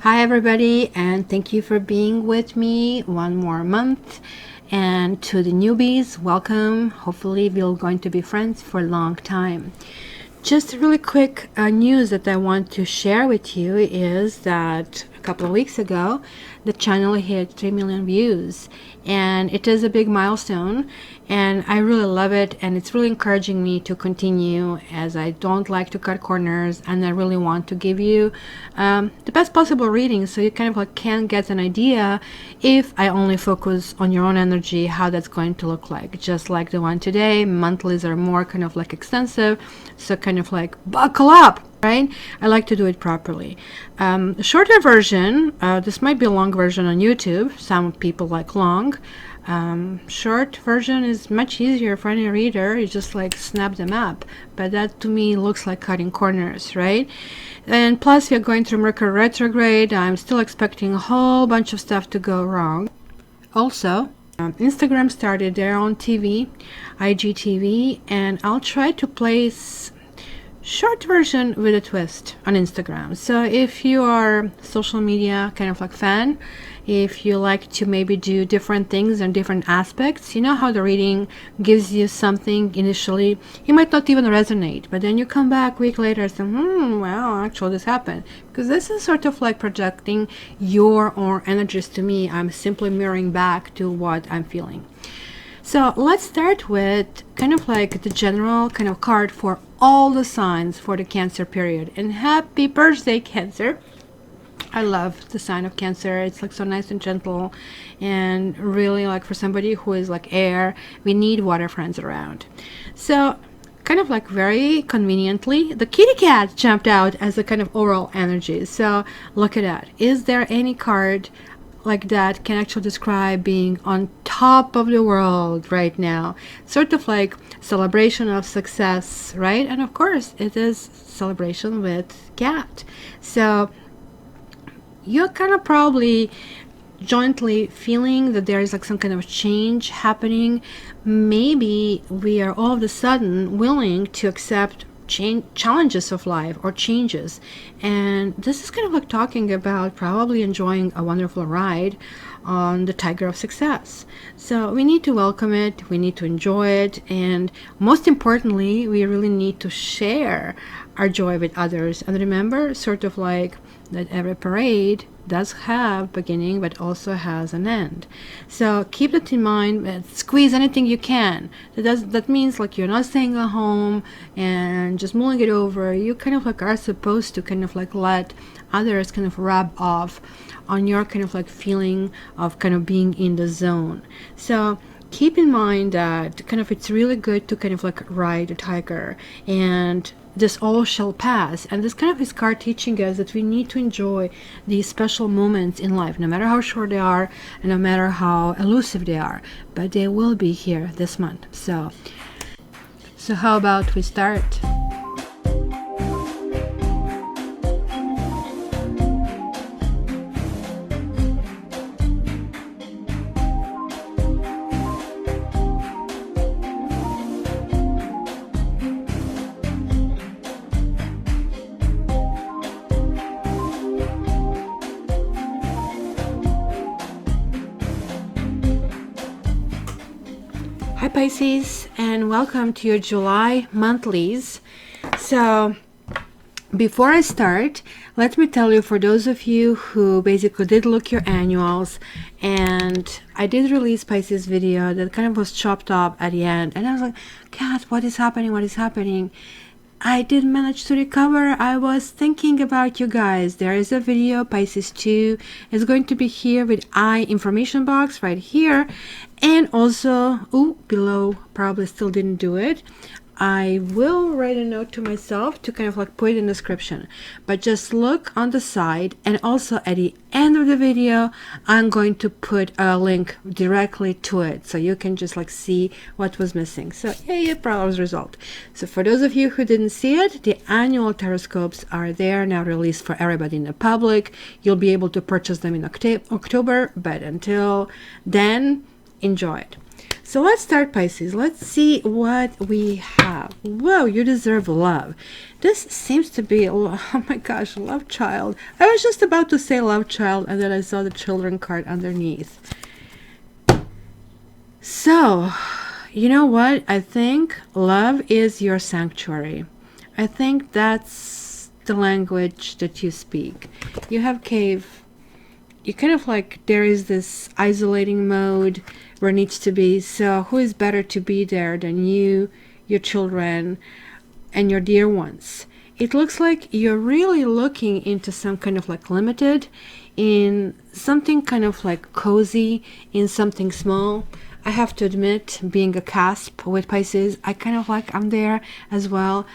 Hi everybody, and thank you for being with me one more month. And to the newbies, welcome. Hopefully we're going to be friends for a long time. Just really quick news that I want to share with you is that a couple of weeks ago the channel hit 3 million views, and it is a big milestone, and I really love it, and it's really encouraging me to continue, as I don't like to cut corners, and I really want to give you the best possible reading, so you kind of like can get an idea if I only focus on your own energy, how that's going to look like. Just like the one today, monthlies are more kind of like extensive, so kind of like buckle up, right? I like to do it properly. Shorter version, this might be a long version on YouTube. Some people like long. Short version is much easier for any reader. You just like snap them up, but that to me looks like cutting corners, right? And plus we are going through Mercury retrograde. I'm still expecting a whole bunch of stuff to go wrong. Also, Instagram started their own TV, IGTV, and I'll try to place short version with a twist on Instagram. So if you are social media kind of like fan, if you like to maybe do different things and different aspects, you know how the reading gives you something initially, you might not even resonate, but then you come back a week later and say, well, actually this happened, because this is sort of like projecting your own energies to me. I'm simply mirroring back to what I'm feeling. So let's start with kind of like the general kind of card for all the signs for the Cancer period. And happy birthday, Cancer. I love the sign of Cancer. It's like so nice and gentle, and really like for somebody who is like air, we need water friends around. So kind of like very conveniently, the kitty cat jumped out as a kind of overall energy. So look at that. Is there any card like that can actually describe being on top of the world right now? Sort of like celebration of success, right? And of course it is celebration with cat. So you're kind of probably jointly feeling that there is like some kind of change happening. Maybe we are all of a sudden willing to accept challenges of life or changes, and this is kind of like talking about probably enjoying a wonderful ride on the tiger of success. So we need to welcome it, we need to enjoy it, and most importantly we really need to share our joy with others. And remember, sort of like that every parade does have beginning but also has an end. So keep that in mind. Squeeze anything you can. That means like you're not staying at home and just mulling it over. You kind of like are supposed to kind of like let others kind of rub off on your kind of like feeling of kind of being in the zone. So keep in mind that kind of it's really good to kind of like ride a tiger, and this all shall pass. And this kind of is card teaching us that we need to enjoy these special moments in life, no matter how short they are and no matter how elusive they are, but they will be here this month. So how about we start? Hi Pisces, and welcome to your July monthlies. So before I start, let me tell you, for those of you who basically did look your annuals, and I did release Pisces video that kind of was chopped up at the end, and I was like, Kat, what is happening? What is happening? I did manage to recover. I was thinking about you guys. There is a video, Pisces 2. It's going to be here with I information box right here. And also, below, probably still didn't do it. I will write a note to myself to kind of like put it in the description, but just look on the side, and also at the end of the video I'm going to put a link directly to it so you can just like see what was missing. So yeah, browse result. So for those of you who didn't see it, the annual Taroscopes are there now, released for everybody in the public. You'll be able to purchase them in October, but until then, enjoy it. So let's start, Pisces. Let's see what we have. Whoa, you deserve love. This seems to be, oh my gosh, love child. I was just about to say love child, and then I saw the children card underneath. So, you know what? I think love is your sanctuary. I think that's the language that you speak. You have cave. You kind of like, there is this isolating mode where it needs to be. So who is better to be there than you, your children, and your dear ones? It looks like you're really looking into some kind of like limited, in something kind of like cozy, in something small. I have to admit, being a cusp with Pisces, I kind of like, I'm there as well.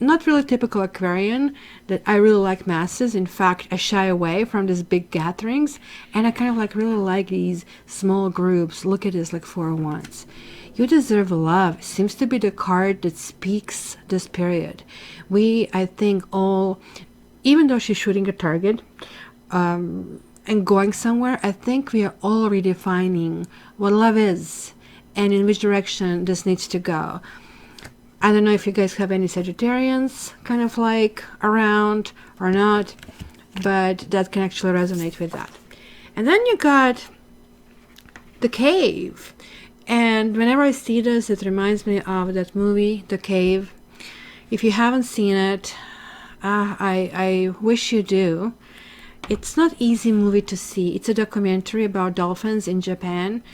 Not really typical Aquarian, that I really like masses. In fact, I shy away from these big gatherings, and I kind of like really like these small groups. Look at this, like 4 of Wands. You deserve love seems to be the card that speaks this period. We, I think, all, even though she's shooting a target and going somewhere, I think we are all redefining what love is and in which direction this needs to go. I don't know if you guys have any Sagittarians kind of like around or not, but that can actually resonate with that. And then you got the cave. And whenever I see this, it reminds me of that movie, The Cave. If you haven't seen it, I wish you do. It's not easy movie to see. It's a documentary about dolphins in Japan.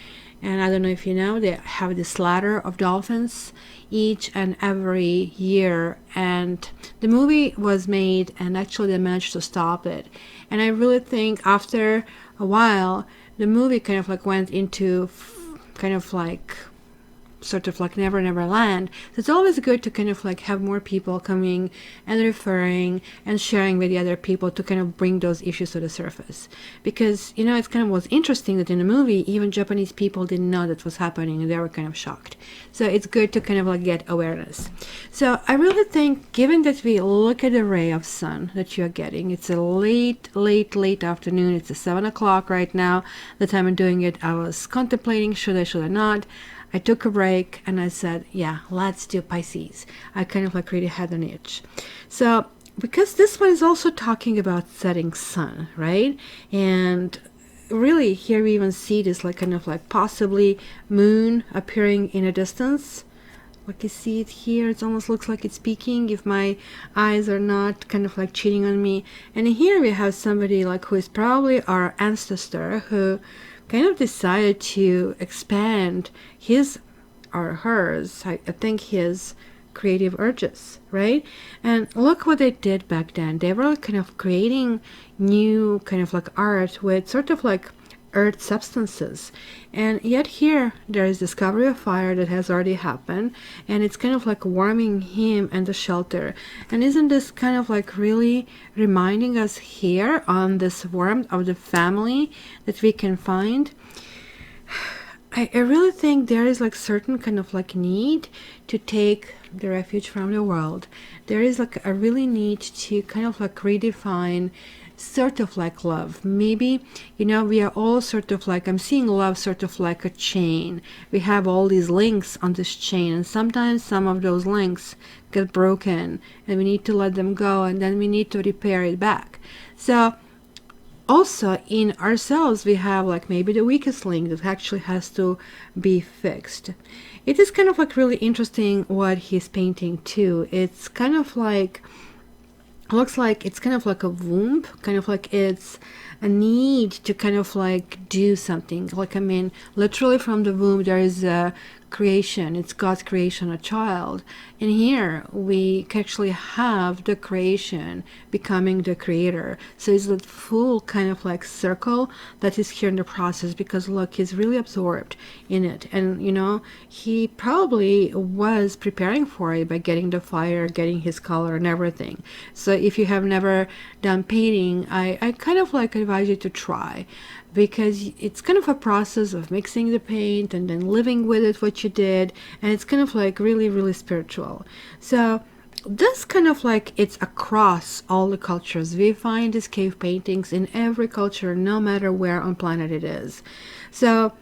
And I don't know if you know, they have this ladder of dolphins each and every year. And the movie was made, and actually they managed to stop it. And I really think after a while, the movie kind of like went into kind of like sort of like Never Never Land. So it's always good to kind of like have more people coming and referring and sharing with the other people to kind of bring those issues to the surface. Because, you know, it's kind of was interesting that in the movie, even Japanese people didn't know that was happening, and they were kind of shocked. So it's good to kind of like get awareness. So I really think, given that we look at the ray of sun that you're getting, it's a late afternoon. It's 7 o'clock right now. The time I'm doing it, I was contemplating, should I not? I took a break and I said, yeah, let's do Pisces. I kind of like really had an itch. So, because this one is also talking about setting sun, right? And really here we even see this like kind of like possibly moon appearing in a distance. Like you see it here, it almost looks like it's peeking if my eyes are not kind of like cheating on me. And here we have somebody like who is probably our ancestor who kind of decided to expand his or hers, I think his creative urges, right? And look what they did back then. They were kind of creating new kind of like art with sort of like earth substances. And yet here there is discovery of fire that has already happened, and it's kind of like warming him and the shelter. And isn't this kind of like really reminding us here on this warmth of the family that we can find? I really think there is like certain kind of like need to take the refuge from the world. There is like a really need to kind of like redefine sort of like love. Maybe, you know, we are all sort of like, I'm seeing love sort of like a chain. We have all these links on this chain, and sometimes some of those links get broken and we need to let them go, and then we need to repair it back. So also in ourselves we have like maybe the weakest link that actually has to be fixed. It is kind of like really interesting what he's painting too. It's kind of like, looks like it's kind of like a womb, kind of like it's a need to kind of like do something. Like, I mean, literally from the womb there is a creation. It's God's creation, a child. And here we actually have the creation becoming the creator. So it's that full kind of like circle that is here in the process, because look, he's really absorbed in it. And you know, he probably was preparing for it by getting the fire, getting his color and everything. So if you have never done painting, I kind of like advise you to try, because it's kind of a process of mixing the paint and then living with it, what you did, and it's kind of like really, really spiritual. So this kind of like, it's across all the cultures. We find these cave paintings in every culture, no matter where on planet it is. So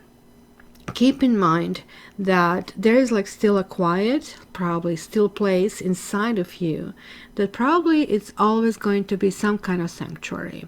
keep in mind that there is like still a quiet, probably still place inside of you that probably it's always going to be some kind of sanctuary.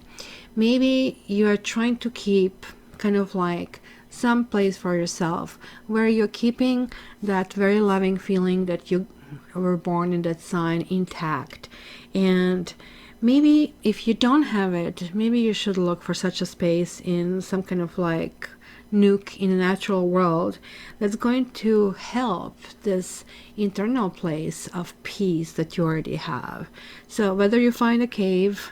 Maybe you are trying to keep kind of like some place for yourself where you're keeping that very loving feeling that you were born in that sign intact. And maybe if you don't have it, maybe you should look for such a space in some kind of like nook in the natural world that's going to help this internal place of peace that you already have. So whether you find a cave,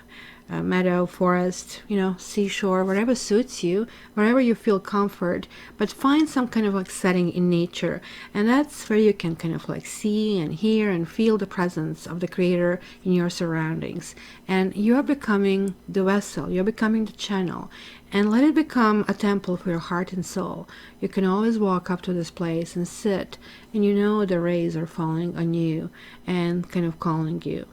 meadow, forest, you know, seashore, whatever suits you, wherever you feel comfort, but find some kind of like setting in nature, and that's where you can kind of like see and hear and feel the presence of the creator in your surroundings. And you're becoming the vessel, you're becoming the channel, and let it become a temple for your heart and soul. You can always walk up to this place and sit, and you know the rays are falling on you and kind of calling you.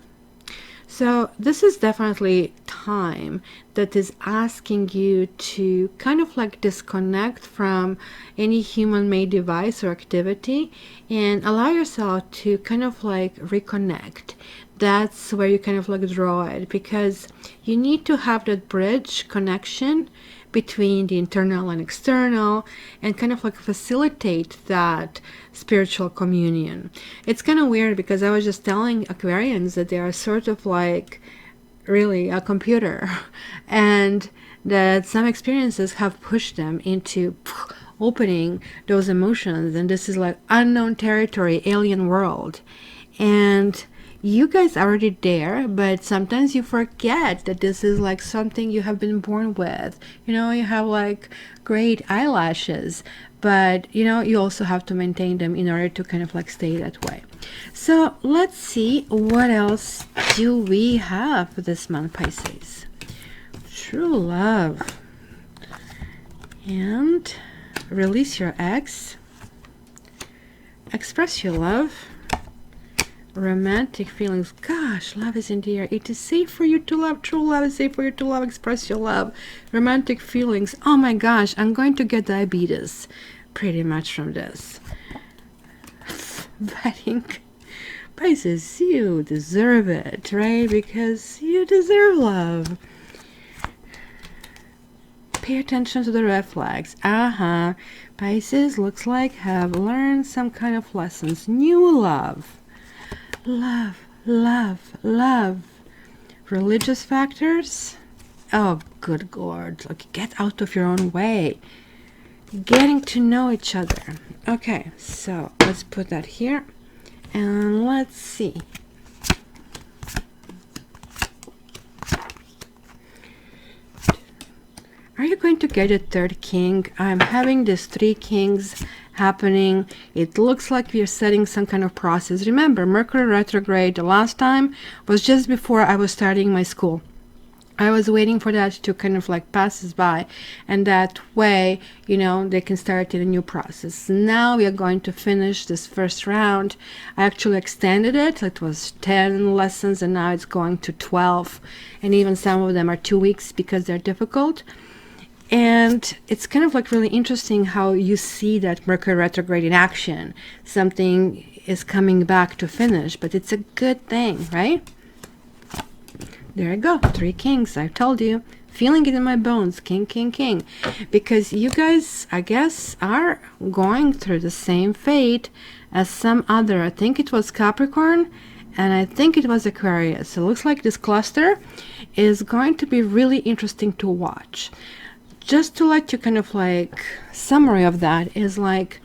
So this is definitely time that is asking you to kind of like disconnect from any human-made device or activity and allow yourself to kind of like reconnect. That's where you kind of like draw it, because you need to have that bridge connection between the internal and external and kind of like facilitate that spiritual communion. It's kind of weird because I was just telling Aquarians that they are sort of like really a computer and that some experiences have pushed them into opening those emotions, and this is like unknown territory, alien world. And you guys are already there, but sometimes you forget that this is like something you have been born with. You know, you have like great eyelashes, but you know, you also have to maintain them in order to kind of like stay that way. So let's see, what else do we have for this month, Pisces? True love. And release your ex. Express your love. Romantic feelings. Gosh, love is in the air. It is safe for you to love. True love is safe for you to love. Express your love. Romantic feelings. Oh my gosh, I'm going to get diabetes pretty much from this. Wedding. Pisces, you deserve it, right? Because you deserve love. Pay attention to the red flags. Pisces looks like have learned some kind of lessons. New love. Love, love, love. Religious factors. Oh, good Lord. Okay, get out of your own way. Getting to know each other. Okay, so let's put that here. And let's see. Are you going to get a third king? I'm having these 3 kings happening. It looks like we are setting some kind of process. Remember, Mercury retrograde the last time was just before I was starting my school. I was waiting for that to kind of like pass us by, and that way, you know, they can start in a new process. Now we are going to finish this first round. I actually extended it. It was 10 lessons and now it's going to 12, and even some of them are 2 weeks because they're difficult. And it's kind of like really interesting how you see that Mercury retrograde in action. Something is coming back to finish, but it's a good thing, right? There you go, 3 kings. I told you, feeling it in my bones. King, king, king. Because you guys, I guess, are going through the same fate as some other. I think it was Capricorn, and I think it was Aquarius. So it looks like this cluster is going to be really interesting to watch. Just to let you kind of like, summary of that is like,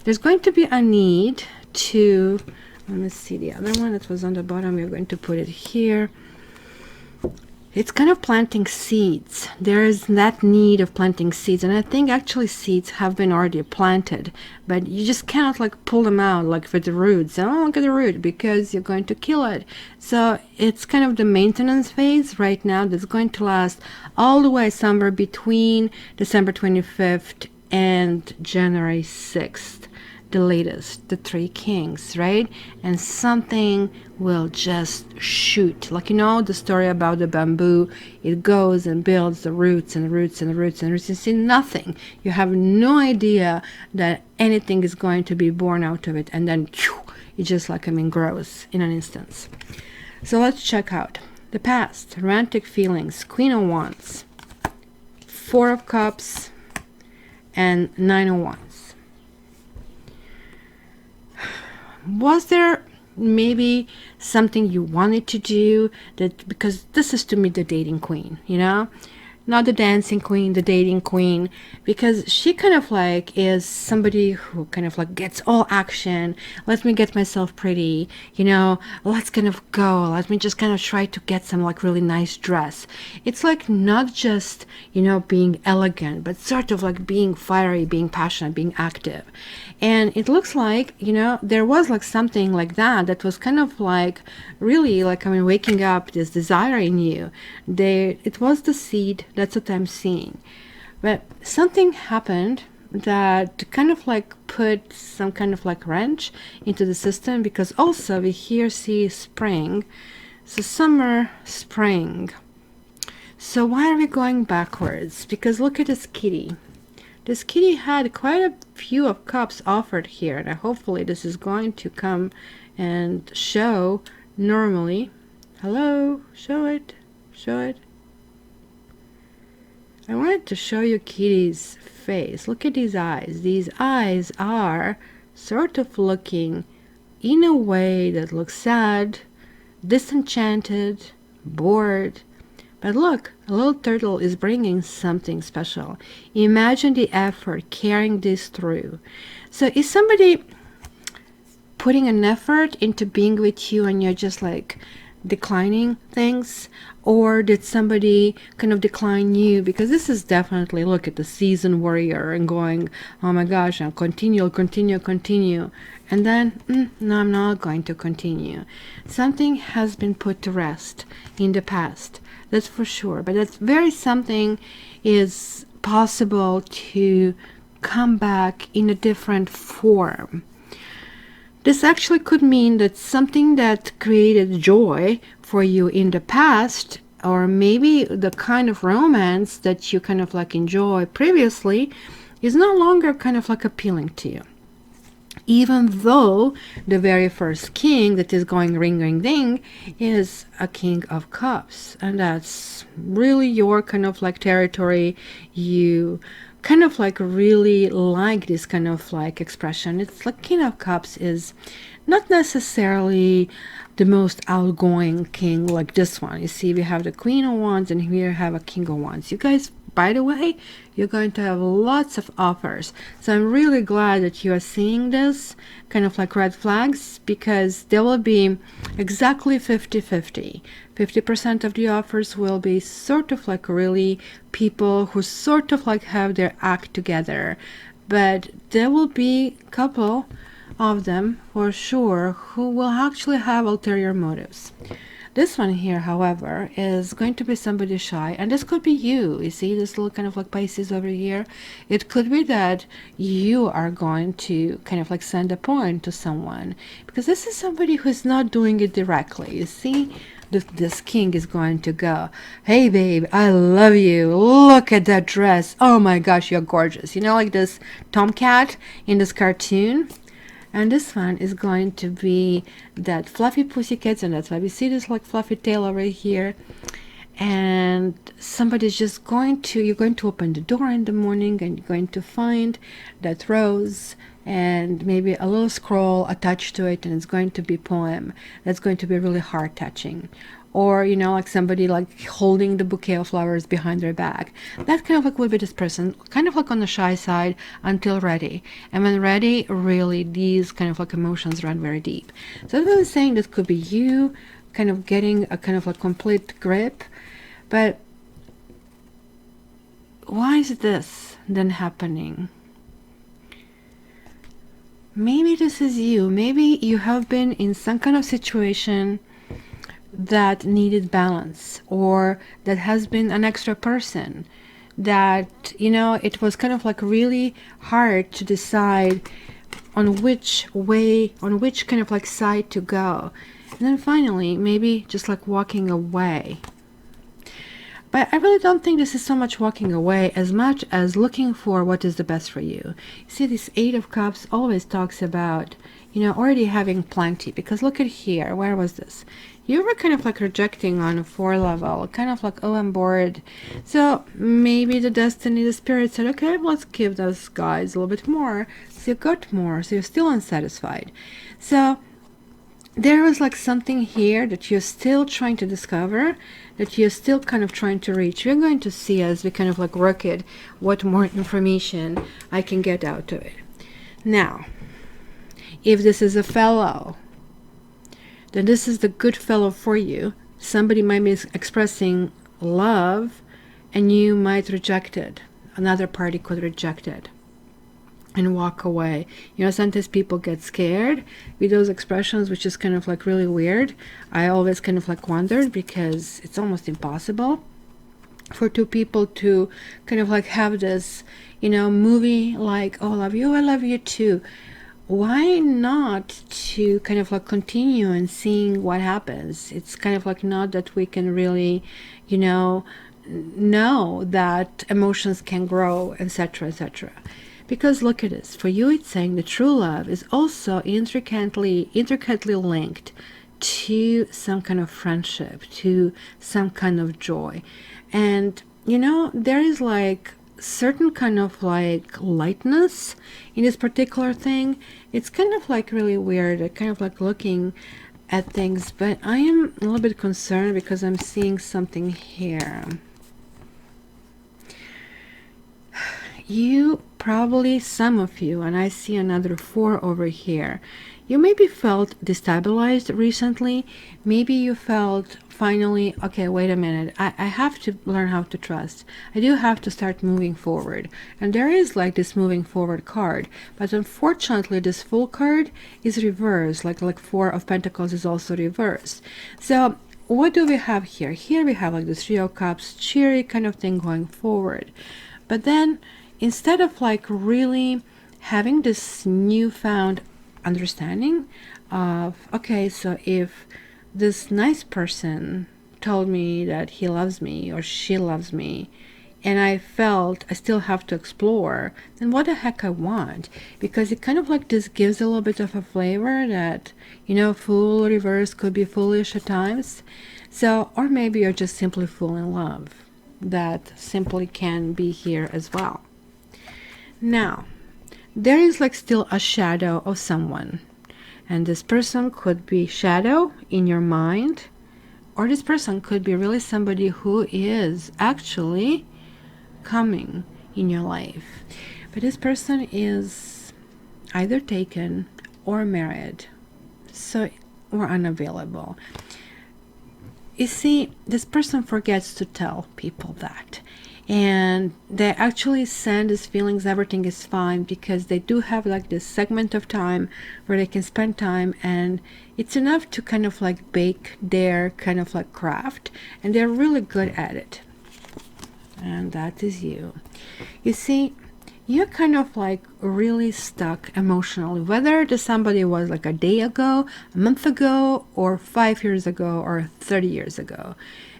there's going to be a need to, let me see the other one that was on the bottom. We're going to put it here. It's kind of planting seeds. There is that need of planting seeds, and I think actually seeds have been already planted, but you just cannot like pull them out like with the roots. Oh, look at the root, because you're going to kill it. So it's kind of the maintenance phase right now that's going to last all the way somewhere between December 25th and January 6th. The latest, the three kings, right? And something will just shoot, like, you know, the story about the bamboo. It goes and builds the roots and roots and roots and roots. You see nothing. You have no idea that anything is going to be born out of it, and then it just like, I mean, grows in an instance. So let's check out the past. Romantic feelings. Queen of Wands, Four of Cups, and Nine of Wands. Was there maybe something you wanted to do that, because this is to me the dating queen, you know, not the dancing queen, the dating queen, because she kind of like is somebody who kind of like gets all action. Let me get myself pretty, you know, let's kind of go, let me just kind of try to get some like really nice dress. It's like not just, you know, being elegant, but sort of like being fiery, being passionate, being active. And it looks like, you know, there was like something like that was kind of like really like, I mean, waking up this desire in you. It was the seed. That's what I'm seeing. But something happened that kind of like put some kind of like wrench into the system, because also we here see spring. So summer, spring. So why are we going backwards? Because look at this kitty. This kitty had quite a few of cups offered here, and hopefully this is going to come and show normally. Hello, show it, show it. I wanted to show you kitty's face. Look at these eyes. These eyes are sort of looking in a way that looks sad, disenchanted, bored. But look, a little turtle is bringing something special. Imagine the effort carrying this through. So is somebody putting an effort into being with you and you're just like declining things? Or did somebody kind of decline you? Because this is definitely, look at the seasoned warrior and going, oh my gosh, I'll continue, continue, continue. And then, no, I'm not going to continue. Something has been put to rest in the past. That's for sure. But that's very something is possible to come back in a different form. This actually could mean that something that created joy for you in the past, or maybe the kind of romance that you kind of like enjoy previously, is no longer kind of like appealing to you. Even though the very first king that is going ring, ring, ding is a King of Cups. And that's really your kind of like territory. You kind of like really like this kind of like expression. It's like King of Cups is not necessarily the most outgoing king like this one. You see, we have the Queen of Wands and here we have a King of Wands. You guys, by the way, you're going to have lots of offers. So I'm really glad that you are seeing this kind of like red flags, because there will be exactly 50-50. 50% of the offers will be sort of like really people who sort of like have their act together. But there will be a couple of them for sure who will actually have ulterior motives. This one here, however, is going to be somebody shy, and this could be you. You see this little kind of like Pisces over here? It could be that you are going to kind of like send a point to someone, because this is somebody who's not doing it directly. You see, this king is going to go, hey babe, I love you, look at that dress, oh my gosh, you're gorgeous. You know, like this tomcat in this cartoon. And this one is going to be that fluffy pussycats, and that's why we see this like fluffy tail over here. And somebody's just going to, you're going to open the door in the morning and you're going to find that rose and maybe a little scroll attached to it, and it's going to be a poem that's going to be really heart touching. or, you know, like somebody like holding the bouquet of flowers behind their back. That kind of like would be this person, kind of like on the shy side until ready. And when ready, really these kind of like emotions run very deep. So I was saying this could be you kind of getting a kind of like complete grip. But why is this then happening? Maybe this is you. Maybe you have been in some kind of situation that needed balance, or that has been an extra person that, you know, it was kind of like really hard to decide on which way, on which kind of like side to go. And then finally, maybe just like walking away. But I really don't think this is so much walking away as much as looking for what is the best for you. You see, this Eight of Cups always talks about, you know, already having plenty. Because look at here, where was this? You were kind of like rejecting on a 4 level, kind of like, oh, I'm bored. So maybe the destiny, the spirit said, okay, let's give those guys a little bit more. So you got more, so you're still unsatisfied. So there was like something here that you're still trying to discover, that you're still kind of trying to reach. We're going to see as we kind of like work it, what more information I can get out of it. Now, if this is a fellow, then this is the good fellow for you. Somebody might be expressing love and you might reject it. Another party could reject it and walk away. You know, sometimes people get scared with those expressions, which is kind of like really weird. I always kind of like wondered, because it's almost impossible for two people to kind of like have this, you know, movie like, oh, I love you too. Why not to kind of like continue and seeing what happens? It's kind of like not that we can really, you know that emotions can grow, etc., etc. Because look at this, for you it's saying the true love is also intricately linked to some kind of friendship, to some kind of joy. And you know, there is like certain kind of like lightness in this particular thing. It's kind of like really weird, kind of like looking at things, but I am a little bit concerned because I'm seeing something here. You probably, some of you, and I see another 4 over here, you maybe felt destabilized recently. Maybe you felt finally, okay, wait a minute, I have to learn how to trust. I do have to start moving forward. And there is like this moving forward card, but unfortunately this Fool card is reversed, like 4 of Pentacles is also reversed. So what do we have here? Here we have like the 3 of Cups, cheery kind of thing going forward. But then instead of like really having this newfound understanding of, okay, so if this nice person told me that he loves me or she loves me, and I felt I still have to explore, then what the heck I want? Because it kind of like this gives a little bit of a flavor that, you know, Fool reverse could be foolish at times. So, or maybe you're just simply full in love. That simply can be here as well. Now, there is like still a shadow of someone, and this person could be shadow in your mind, or this person could be really somebody who is actually coming in your life. But this person is either taken or married, so or unavailable. You see, this person forgets to tell people that. And they actually send these feelings everything is fine, because they do have like this segment of time where they can spend time, and it's enough to kind of like bake their kind of like craft, and they're really good at it. And that is you. You see, you're kind of like really stuck emotionally, whether the somebody was like a day ago, a month ago, or 5 years ago, or 30 years ago,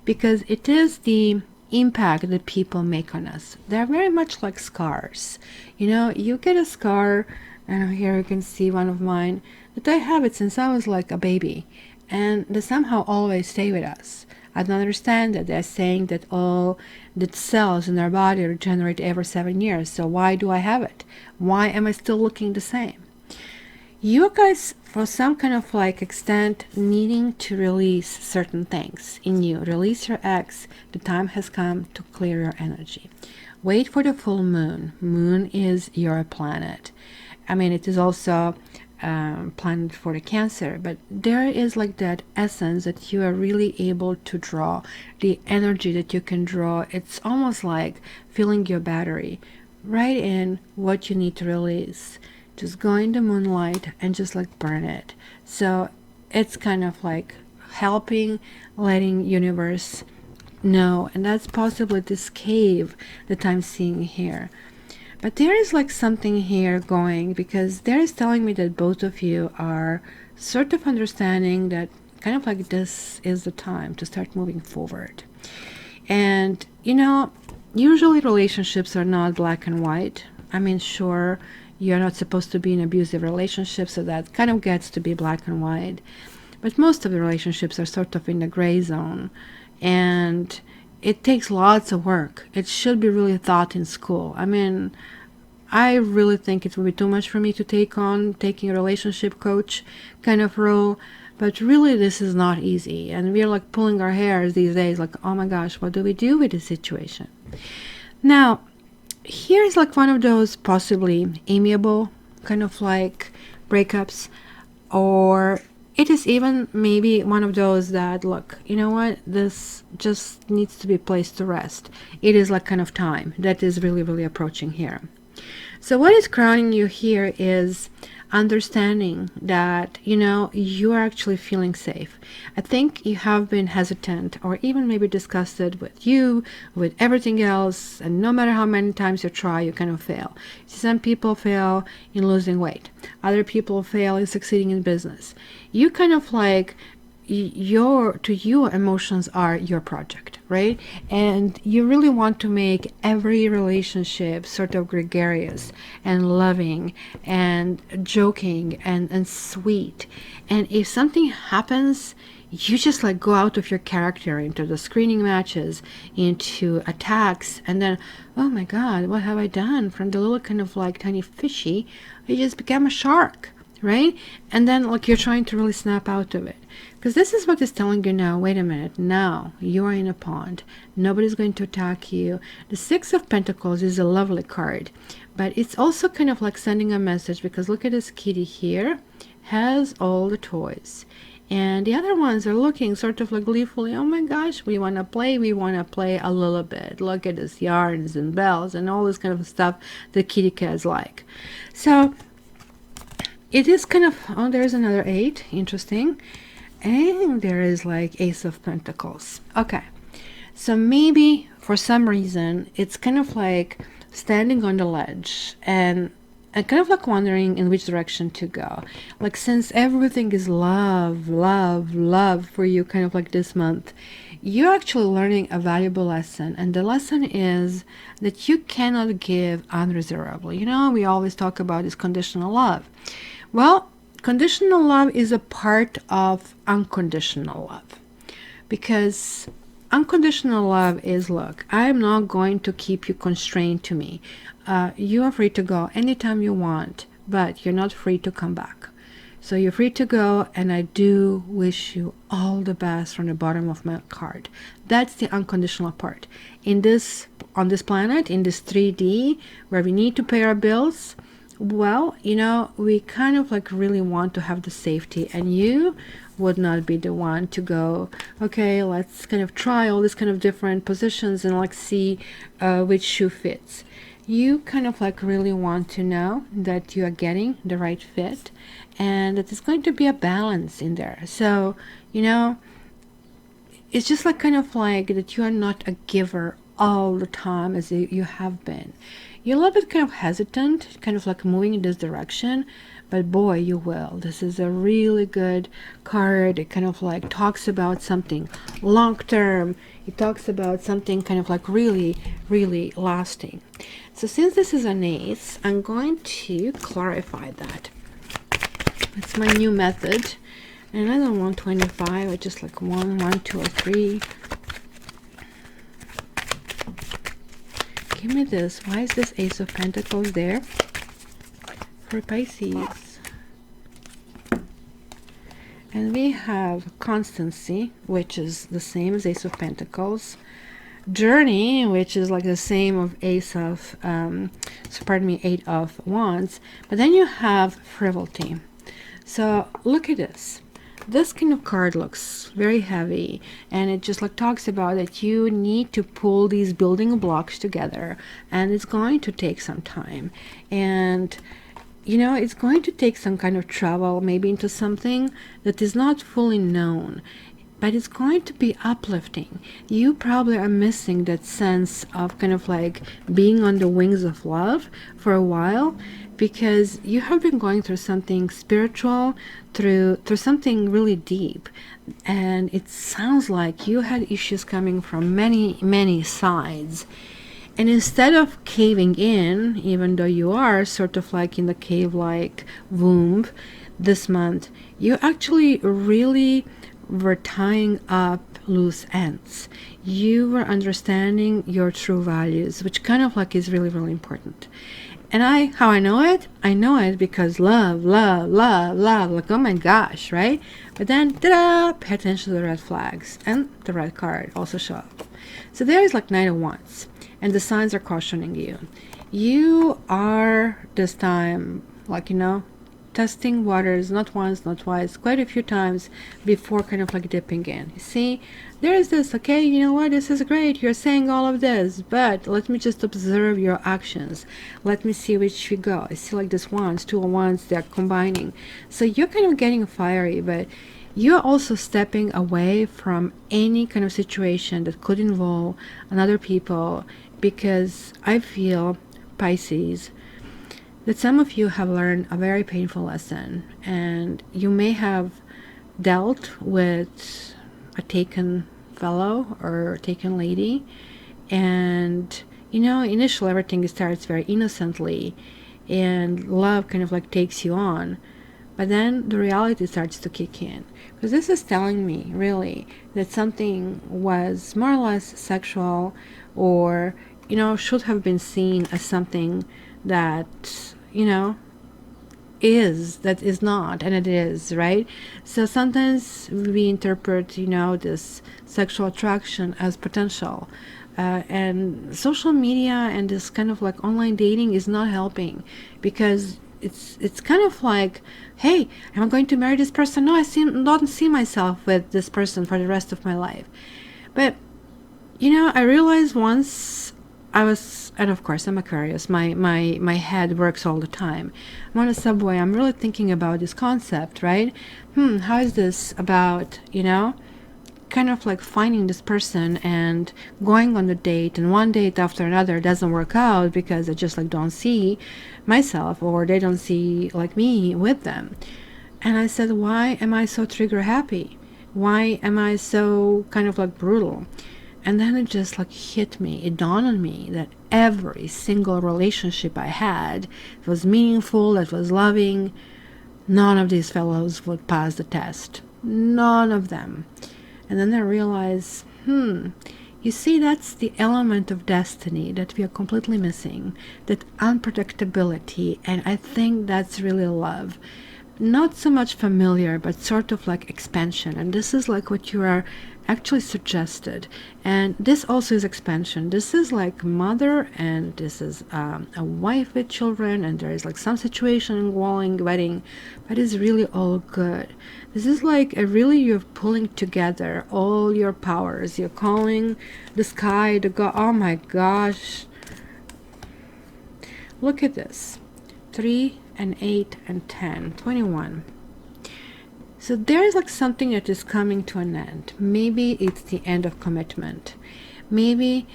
because it is the impact that people make on us. They're very much like scars. You know, you get a scar, and here you can see one of mine, that I have it since I was like a baby, and they somehow always stay with us. I don't understand that they're saying that all the cells in our body regenerate every 7 years. So why do I have it? Why am I still looking the same? you guys, for some kind of like extent, needing to release certain things in you. Release your ex. The time has come to clear your energy. Wait for the full moon. Moon is your planet. I mean, it is also planet for the Cancer, but there is like that essence that you are really able to draw, the energy that you can draw. It's almost like filling your battery right in what you need to release. Just go in the moonlight and just like burn it. So it's kind of like helping, letting universe know. And that's possibly this cave that I'm seeing here. But there is like something here going, because there is telling me that both of you are sort of understanding that kind of like this is the time to start moving forward. And you know, usually relationships are not black and white. I mean, sure, you're not supposed to be in an abusive relationship, so that kind of gets to be black and white. But most of the relationships are sort of in the gray zone. And it takes lots of work. It should be really taught in school. I mean, I really think it would be too much for me to take on taking a relationship coach kind of role. But really, this is not easy. And we're like pulling our hairs these days, like, oh my gosh, what do we do with this situation? Now, here's like one of those possibly amiable kind of like breakups, or it is even maybe one of those that, look, you know what, this just needs to be placed to rest. It is like kind of time that is really, really approaching here. So what is crowning you here is understanding that, you know, you are actually feeling safe. I think you have been hesitant or even maybe disgusted with you, with everything else, and no matter how many times you try, you kind of fail. Some people fail in losing weight. Other people fail in succeeding in business. You kind of like, your emotions are your project, right? And you really want to make every relationship sort of gregarious and loving and joking and sweet. And if something happens, you just like go out of your character into the screening matches, into attacks, and then, oh my God, what have I done? From the little kind of like tiny fishy, I just became a shark, right? And then like you're trying to really snap out of it. Because this is what is telling you now, wait a minute, now you are in a pond. Nobody's going to attack you. The Six of Pentacles is a lovely card, but it's also kind of like sending a message, because look at this kitty here, has all the toys. And the other ones are looking sort of like gleefully, oh my gosh, we want to play a little bit. Look at this yarns and bells and all this kind of stuff the kitty cats like. So it is kind of, oh, there's another 8, interesting. And there is like Ace of Pentacles. Okay, so maybe for some reason it's kind of like standing on the ledge and kind of like wondering in which direction to go. Like, since everything is love, love, love for you kind of like this month, you're actually learning a valuable lesson. And the lesson is that you cannot give unreservedly. You know, we always talk about this conditional love. Well, conditional love is a part of unconditional love, because unconditional love is, look, I'm not going to keep you constrained to me. You are free to go anytime you want, but you're not free to come back. So you're free to go, and I do wish you all the best from the bottom of my heart. That's the unconditional part. On this planet, in this 3D, where we need to pay our bills, well, you know, we kind of like really want to have the safety, and you would not be the one to go, okay, let's kind of try all these kind of different positions and like see which shoe fits. You kind of like really want to know that you are getting the right fit and that there's going to be a balance in there. So, you know, it's just like kind of like that you are not a giver all the time as you have been. You're a little bit kind of hesitant, kind of like moving in this direction, but boy, you will. This is a really good card. It kind of like talks about something long term. It talks about something kind of like really, really lasting. So since this is an ace, I'm going to clarify that. It's my new method. And I don't want 25, I just like 1, 1, 2, or 3. Give me this. Why is this Ace of Pentacles there for Pisces? And we have constancy, which is the same as Ace of Pentacles. Journey, which is like the same of Eight of Wands. But then you have frivolity. So look at this. This kind of card looks very heavy, and it just like talks about that you need to pull these building blocks together, and it's going to take some time. And you know, it's going to take some kind of travel, maybe into something that is not fully known, but it's going to be uplifting. You probably are missing that sense of kind of like being on the wings of love for a while, because you have been going through something spiritual, through something really deep, and it sounds like you had issues coming from many sides. And instead of caving in, even though you are sort of like in the cave-like womb this month, you actually really were tying up loose ends. You were understanding your true values, which kind of like is really, really important. And how I know it? I know it because love, like, oh my gosh, right? But then, ta-da, pay attention to the red flags, and the red card also show up. So there is like Knight of Wands, and the signs are cautioning you. You are this time, like, you know, testing waters, not once, not twice, quite a few times before kind of like dipping in. You see, there is this, okay, you know what, this is great, you're saying all of this, but let me just observe your actions. Let me see which we go. I see like this wands, two of wands, they're combining. So you're kind of getting fiery, but you're also stepping away from any kind of situation that could involve another people, because I feel, Pisces, that some of you have learned a very painful lesson, and you may have dealt with a taken fellow or taken lady, and you know, initially everything starts very innocently and love kind of like takes you on, but then the reality starts to kick in, because this is telling me really that something was more or less sexual, or you know, should have been seen as something that, you know, that is not, and it is, right? So sometimes we interpret, you know, this sexual attraction as potential, and social media and this kind of like online dating is not helping, because it's kind of like, hey, am I going to marry this person? No, don't see myself with this person for the rest of my life. But you know, I realized once and of course I'm Aquarius, my head works all the time. I'm on a subway, I'm really thinking about this concept, right? How is this about, you know, kind of like finding this person and going on the date, and one date after another doesn't work out because I just like don't see myself, or they don't see like me with them. And I said, why am I so trigger happy? Why am I so kind of like brutal? And then it just like hit me, it dawned on me that every single relationship I had that was meaningful, that was loving, none of these fellows would pass the test. None of them. And then I realized, you see, that's the element of destiny that we are completely missing, that unpredictability, and I think that's really love. Not so much familiar, but sort of like expansion, and this is like what you are actually suggested, and this also is expansion. This is like mother, and this is a wife with children, and there is like some situation involving wedding, but it's really all good. This is like you're pulling together all your powers. You're calling the sky, the god. Oh my gosh, look at this. 3 and 8 and 10, 21. So there's like something that is coming to an end. Maybe it's the end of commitment. Maybe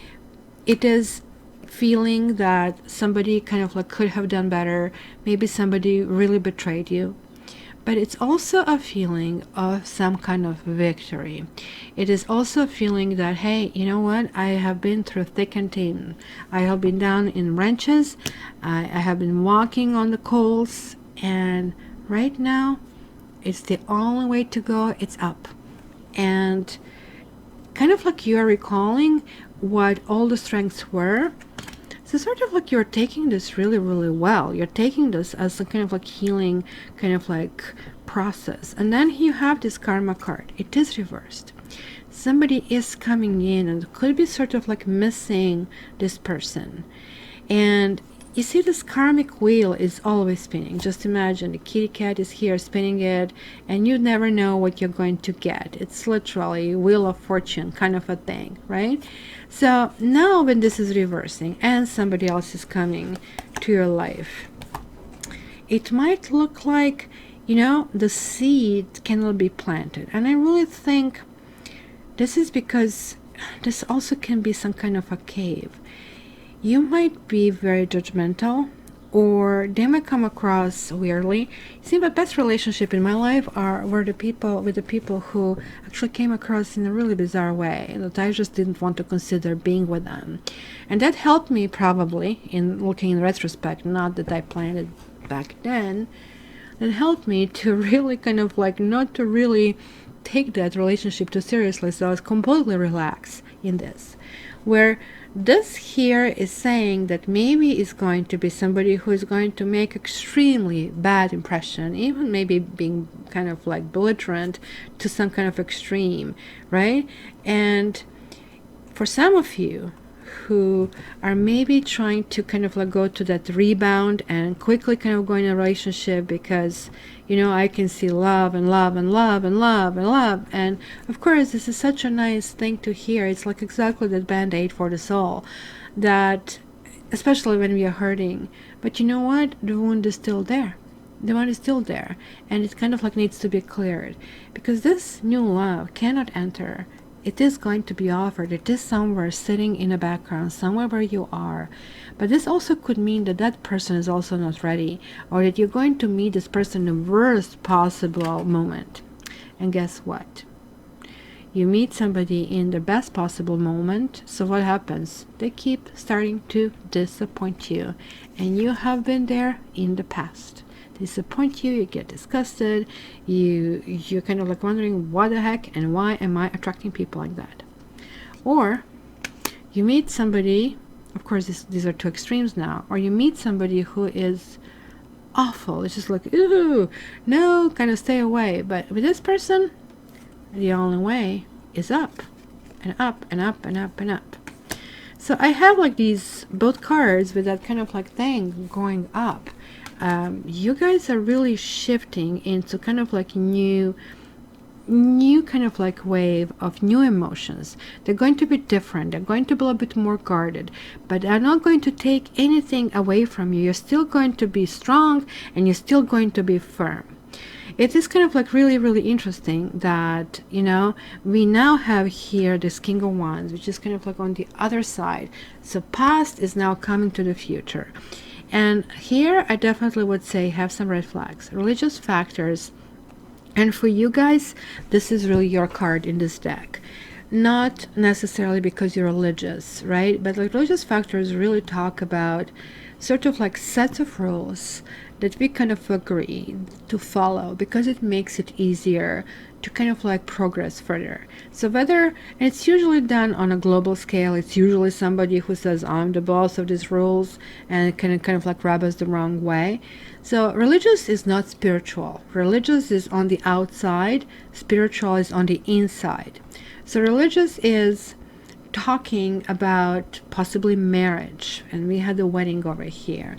it is feeling that somebody kind of like could have done better. Maybe somebody really betrayed you. But it's also a feeling of some kind of victory. It is also a feeling that, hey, you know what? I have been through thick and thin. I have been down in wrenches. I have been walking on the coals. And right now, it's the only way to go. It's up. And kind of like you're recalling what all the strengths were. So sort of like you're taking this really, really well. You're taking this as a kind of like healing kind of like process. And then you have this karma card. It is reversed. Somebody is coming in and could be sort of like missing this person. And you see, this karmic wheel is always spinning. Just imagine the kitty cat is here spinning it, and you never know what you're going to get. It's literally wheel of fortune kind of a thing, right? So now when this is reversing and somebody else is coming to your life, it might look like, you know, the seed cannot be planted. And I really think this is because this also can be some kind of a cave. You might be very judgmental, or they might come across weirdly. See, my best relationship in my life were the people who actually came across in a really bizarre way that I just didn't want to consider being with them. And that helped me probably in looking in retrospect, not that I planned it back then. That helped me to really kind of like not to really take that relationship too seriously. So I was completely relaxed in this, where this here is saying that maybe it's going to be somebody who is going to make extremely bad impression, even maybe being kind of like belligerent to some kind of extreme, right? And for some of you who are maybe trying to kind of like go to that rebound and quickly kind of go in a relationship because, you know, I can see love and love and love and love and love. And of course, this is such a nice thing to hear. It's like exactly that band-aid for the soul, that especially when we are hurting. But you know what? The wound is still there. The wound is still there. And it kind of like needs to be cleared, because this new love cannot enter. It is going to be offered. It is somewhere sitting in the background, somewhere where you are. But this also could mean that that person is also not ready, or that you're going to meet this person in the worst possible moment. And guess what? You meet somebody in the best possible moment, so what happens? They keep starting to disappoint you. And you have been there in the past. Disappoint you, you get disgusted, you're kind of like wondering what the heck and why am I attracting people like that. Or you meet somebody, of course these are two extremes now, or you meet somebody who is awful. It's just like, ooh, no, kind of stay away. But with this person, the only way is up and up and up and up and up. So I have like these both cards with that kind of like thing going up. You guys are really shifting into kind of like new kind of like wave of new emotions. They're going to be different. They're going to be a bit more guarded, but they're not going to take anything away from you. You're still going to be strong and you're still going to be firm. It is kind of like really, really interesting that, you know, we now have here this King of Wands, which is kind of like on the other side. So past is now coming to the future. And here I definitely would say have some red flags, religious factors. And for you guys, this is really your card in this deck. Not necessarily because you're religious, right? But like religious factors really talk about sort of like sets of rules that we kind of agree to follow because it makes it easier to kind of like progress further. So whether, and it's usually done on a global scale, it's usually somebody who says I'm the boss of these rules, and it can kind of like rub us the wrong way. So religious is not spiritual. Religious is on the outside, spiritual is on the inside. So religious is talking about possibly marriage, and we had the wedding over here.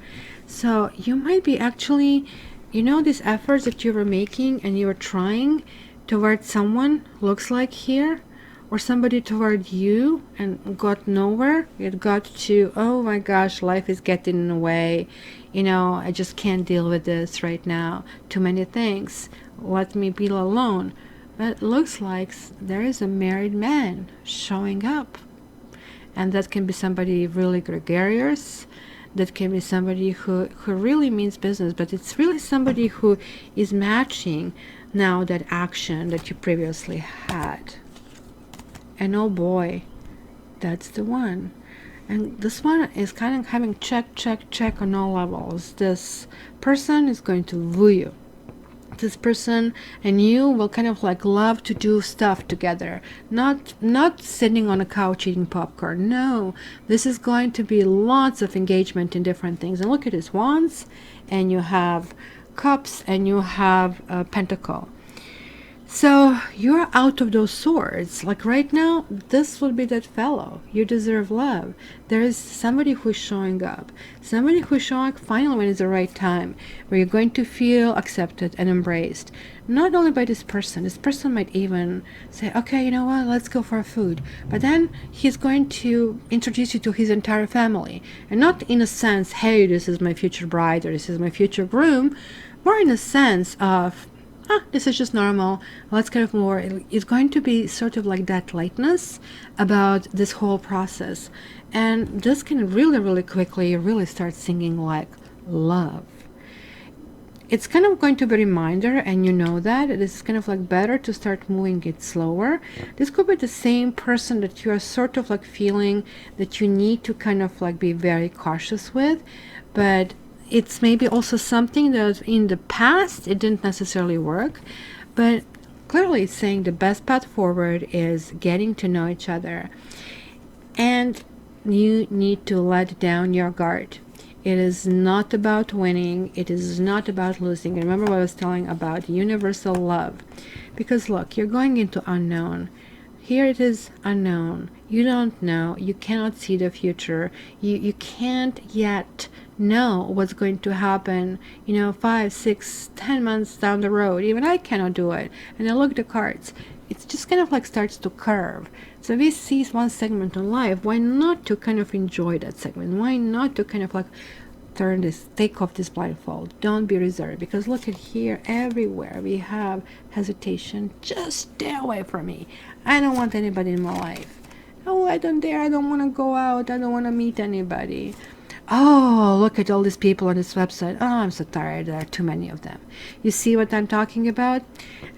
So you might be actually, you know, these efforts that you were making and you were trying toward someone, looks like here, or somebody toward you, and got nowhere. It got to, oh my gosh, life is getting in the way, you know, I just can't deal with this right now, too many things, let me be alone. But it looks like there is a married man showing up, and that can be somebody really gregarious, that can be somebody who really means business, but it's really somebody who is matching now that action that you previously had. And oh boy, that's the one. And this one is kind of having check on all levels. This person is going to woo you this person and you will kind of like love to do stuff together, not sitting on a couch eating popcorn. No, this is going to be lots of engagement in different things. And look at this, wands, and you have cups, and you have a pentacle. So you're out of those swords. Like right now, this will be that fellow. You deserve love. There is somebody who's showing up. Somebody who's showing up finally when it's the right time, where you're going to feel accepted and embraced. Not only by this person. This person might even say, okay, you know what, let's go for food. But then he's going to introduce you to his entire family. And not in a sense, hey, this is my future bride or this is my future groom. More in a sense of, this is just normal, let's kind of more, it's going to be sort of like that lightness about this whole process. And this can really quickly really start singing like love. It's kind of going to be a reminder, and you know that it is kind of like better to start moving it slower. This could be the same person that you are sort of like feeling that you need to kind of like be very cautious with, but it's maybe also something that in the past it didn't necessarily work, but clearly it's saying the best path forward is getting to know each other. And you need to let down your guard. It is not about winning. It is not about losing. Remember what I was telling about universal love. Because look, you're going into unknown. Here it is unknown. You don't know. You cannot see the future. You can't yet know what's going to happen, 5, 6, 10 months down the road. Even I cannot do it. And I look at the cards. It's just kind of like starts to curve. So if we see one segment in life, why not to kind of enjoy that segment? Why not to kind of like take off this blindfold? Don't be reserved, because look at here, everywhere we have hesitation. Just stay away from me. I don't want anybody in my life. Oh, I don't dare. I don't want to go out. I don't want to meet anybody. Oh, look at all these people on this website. Oh, I'm so tired. There are too many of them. You see what I'm talking about?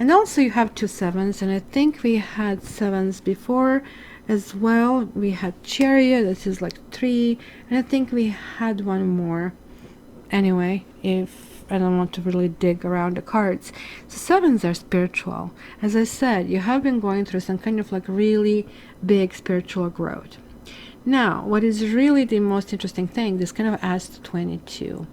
And also you have 2 sevens, and I think we had 7s before as well. We had Chariot, this is like 3, and I think we had one more. Anyway, if I don't want to really dig around the cards. So 7s are spiritual. As I said, you have been going through some kind of like really big spiritual growth. Now, what is really the most interesting thing, this kind of adds to 22.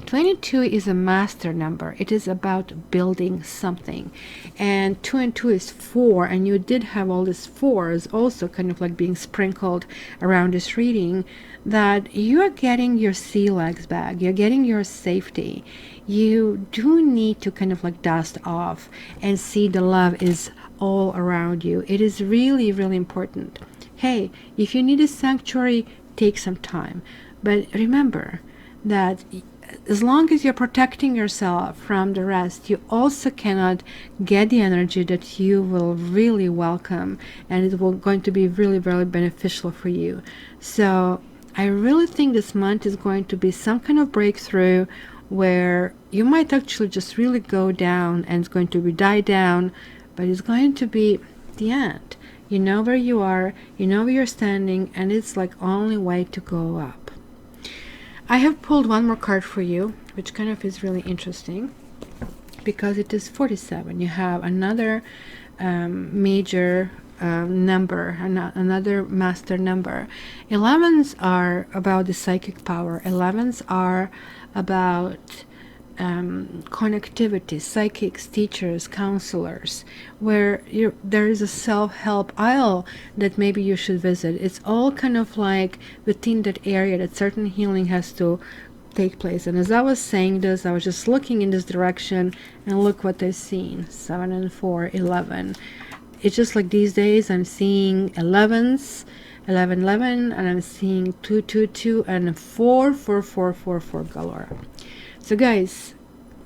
22 is a master number. It is about building something. And 2 and 2 is 4, and you did have all these 4s also kind of like being sprinkled around this reading, that you are getting your sea legs back. You're getting your safety. You do need to kind of like dust off and see the love is all around you. It is really important. Hey, if you need a sanctuary, take some time. But remember that as long as you're protecting yourself from the rest, you also cannot get the energy that you will really welcome, and it will going to be really very beneficial for you. So I really think this month is going to be some kind of breakthrough where you might actually just really go down, and it's going to be die down, but it's going to be the end. You know where you are, you know where you're standing, and it's like only way to go up. I have pulled one more card for you, which kind of is really interesting because it is 47. You have another major number, another master number. 11s are about the psychic power. 11s are about connectivity, psychics, teachers, counselors, where there is a self-help aisle that maybe you should visit. It's all kind of like within that area that certain healing has to take place. And as I was saying this, I was just looking in this direction, and look what I've seen. 7 and 4, 11. It's just like these days I'm seeing 11s, 11, 11, and I'm seeing 2, 2, 2, and 4, 4, 4, 4, 4 galore. So guys,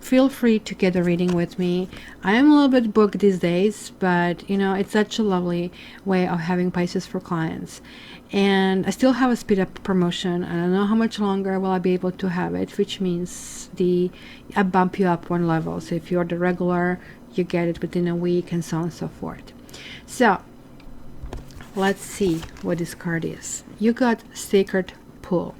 feel free to get a reading with me. I am a little bit booked these days, but it's such a lovely way of having Pisces for clients. And I still have a speed up promotion. I don't know how much longer will I be able to have it, which means I bump you up 1 level. So if you're the regular, you get it within a week, and so on and so forth. So let's see what this card is. You got Sacred Pool,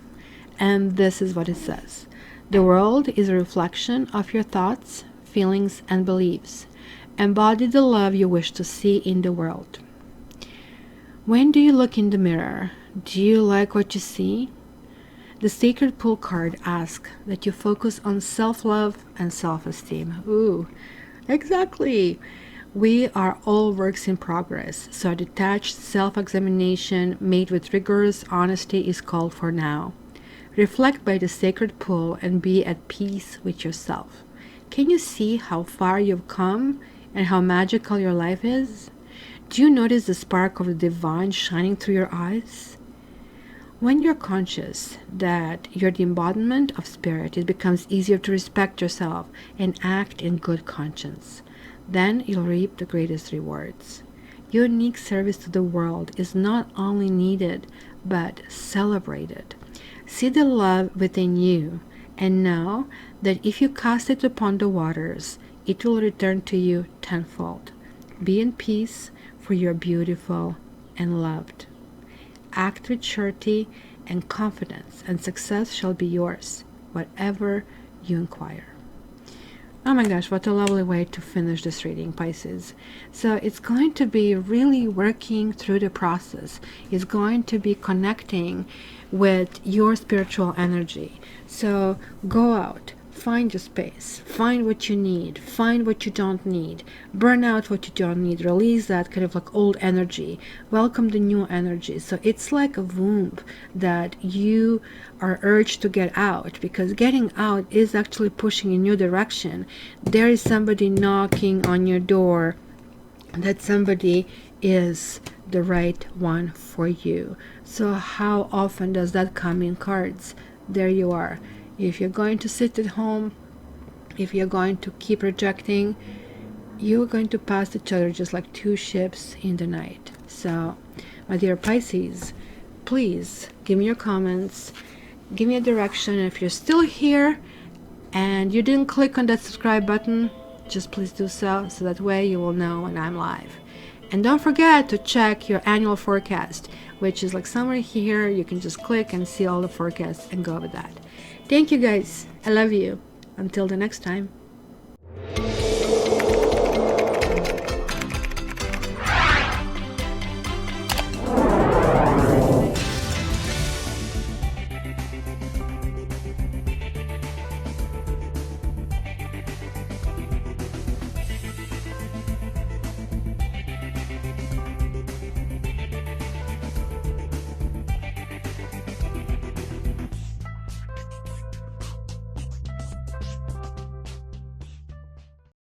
and this is what it says. The world is a reflection of your thoughts, feelings, and beliefs. Embody the love you wish to see in the world. When do you look in the mirror? Do you like what you see? The Sacred Pool card asks that you focus on self-love and self-esteem. Ooh, exactly. We are all works in progress, so a detached self-examination made with rigorous honesty is called for now. Reflect by the Sacred Pool and be at peace with yourself. Can you see how far you've come and how magical your life is? Do you notice the spark of the divine shining through your eyes? When you're conscious that you're the embodiment of spirit, it becomes easier to respect yourself and act in good conscience. Then you'll reap the greatest rewards. Your unique service to the world is not only needed, but celebrated. See the love within you, and know that if you cast it upon the waters, it will return to you tenfold. Be in peace, for you are beautiful and loved. Act with surety and confidence, and success shall be yours, whatever you inquire. Oh my gosh, what a lovely way to finish this reading, Pisces. So it's going to be really working through the process. It's going to be connecting with your spiritual energy. So go out, find your space, find what you need, find what you don't need, burn out what you don't need, release that kind of like old energy, welcome the new energy. So it's like a womb that you are urged to get out, because getting out is actually pushing in a new direction. There is somebody knocking on your door, that somebody is the right one for you. So how often does that come in cards? There you are. If you're going to sit at home, if you're going to keep rejecting, you're going to pass each other just like two ships in the night. So, my dear Pisces, please give me your comments, give me a direction. If you're still here and you didn't click on that subscribe button, just please do so that way you will know when I'm live. And don't forget to check your annual forecast, which is like somewhere here. You can just click and see all the forecasts and go with that. Thank you guys. I love you. Until the next time.